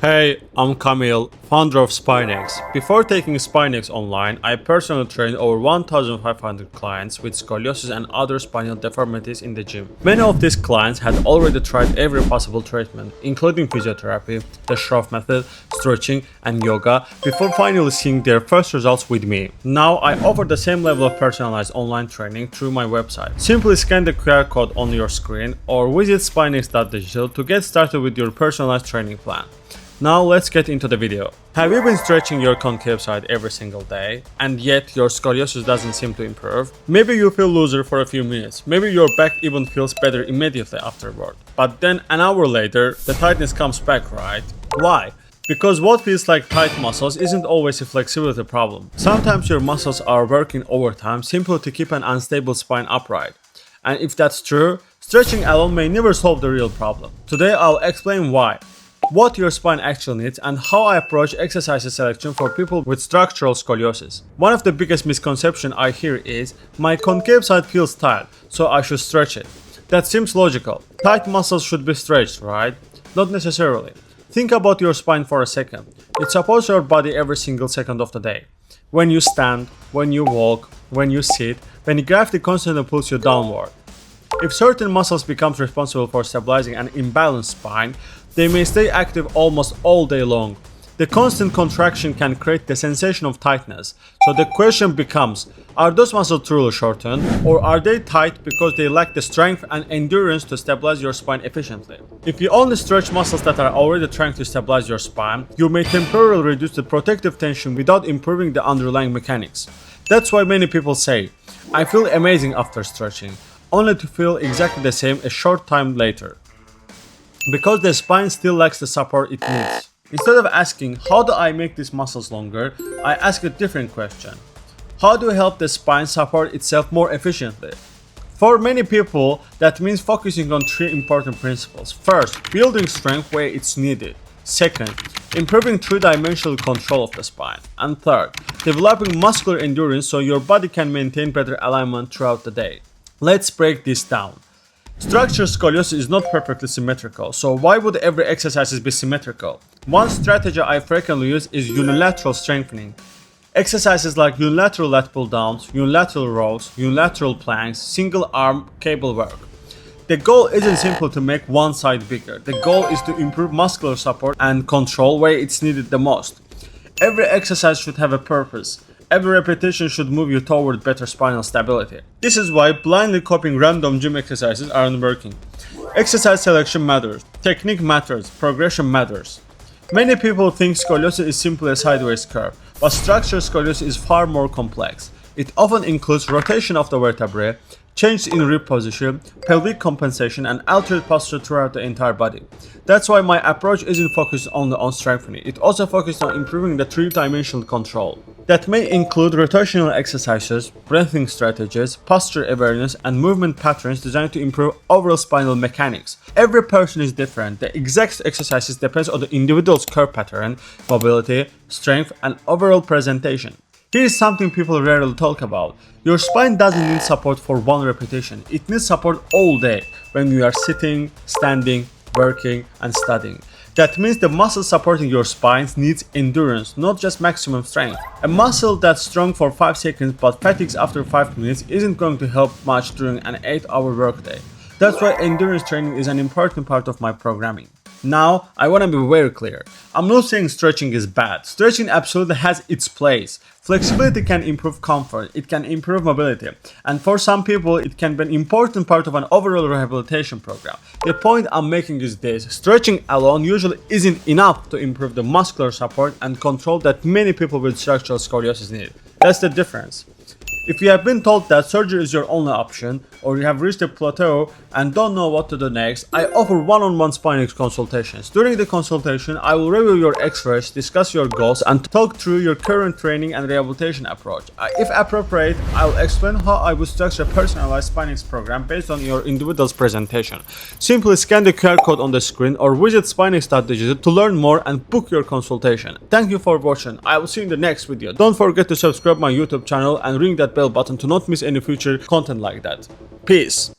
Hey, I'm Camille, founder of SpineX. Before taking SpineX online, I personally trained over 1,500 clients with scoliosis and other spinal deformities in the gym. Many of these clients had already tried every possible treatment, including physiotherapy, the Schroff method, stretching, and yoga, before finally seeing their first results with me. Now, I offer the same level of personalized online training through my website. Simply scan the QR code on your screen or visit spinex.digital to get started with your personalized training plan. Now let's get into the video. Have you been stretching your concave side every single day and yet your scoliosis doesn't seem to improve? Maybe you feel looser for a few minutes, maybe your back even feels better immediately afterward. But then an hour later, the tightness comes back, right? Why? Because what feels like tight muscles isn't always a flexibility problem. Sometimes your muscles are working overtime simply to keep an unstable spine upright. And if that's true, stretching alone may never solve the real problem. Today I'll explain why, what your spine actually needs, and how I approach exercise selection for people with structural scoliosis. One of the biggest misconceptions I hear is, my concave side feels tight, so I should stretch it. That seems logical. Tight muscles should be stretched, right? Not necessarily. Think about your spine for a second. It supports your body every single second of the day. When you stand, when you walk, when you sit, when gravity constantly pulls you downward. If certain muscles become responsible for stabilizing an imbalanced spine, they may stay active almost all day long. The constant contraction can create the sensation of tightness. So the question becomes, are those muscles truly shortened, or are they tight because they lack the strength and endurance to stabilize your spine efficiently? If you only stretch muscles that are already trying to stabilize your spine, you may temporarily reduce the protective tension without improving the underlying mechanics. That's why many people say, I feel amazing after stretching, only to feel exactly the same a short time later. Because the spine still lacks the support it needs. Instead of asking, how do I make these muscles longer, I ask a different question. How do I help the spine support itself more efficiently? For many people, that means focusing on three important principles. First, building strength where it's needed. Second, improving three-dimensional control of the spine. And third, developing muscular endurance so your body can maintain better alignment throughout the day. Let's break this down. Structural scoliosis is not perfectly symmetrical, so why would every exercise be symmetrical? One strategy I frequently use is unilateral strengthening. Exercises like unilateral lat pull downs, unilateral rows, unilateral planks, single arm cable work. The goal isn't simply to make one side bigger. The goal is to improve muscular support and control where it's needed the most. Every exercise should have a purpose. Every repetition should move you toward better spinal stability. This is why blindly copying random gym exercises aren't working. Exercise selection matters, technique matters, progression matters. Many people think scoliosis is simply a sideways curve, but structural scoliosis is far more complex. It often includes rotation of the vertebrae, change in rib position, pelvic compensation, and altered posture throughout the entire body. That's why my approach isn't focused only on strengthening, it also focuses on improving the three-dimensional control. That may include rotational exercises, breathing strategies, posture awareness, and movement patterns designed to improve overall spinal mechanics. Every person is different. The exact exercises depends on the individual's curve pattern, mobility, strength, and overall presentation. Here is something people rarely talk about. Your spine doesn't need support for one repetition. It needs support all day when you are sitting, standing, working, and studying. That means the muscle supporting your spine needs endurance, not just maximum strength. A muscle that's strong for 5 seconds but fatigues after 5 minutes isn't going to help much during an 8-hour workday. That's why endurance training is an important part of my programming. Now, I want to be very clear. I'm not saying stretching is bad. Stretching absolutely has its place. Flexibility can improve comfort, it can improve mobility, and for some people it can be an important part of an overall rehabilitation program. The point I'm making is this: stretching alone usually isn't enough to improve the muscular support and control that many people with structural scoliosis need. That's the difference. If you have been told that surgery is your only option, or you have reached a plateau and don't know what to do next, I offer one-on-one SpineX consultations. During the consultation, I will review your x-rays, discuss your goals, and talk through your current training and rehabilitation approach. If appropriate, I will explain how I would structure a personalized SpineX program based on your individual's presentation. Simply scan the QR code on the screen or visit spinex.digital to learn more and book your consultation. Thank you for watching. I will see you in the next video. Don't forget to subscribe my YouTube channel and ring that bell button to not miss any future content like that. Peace.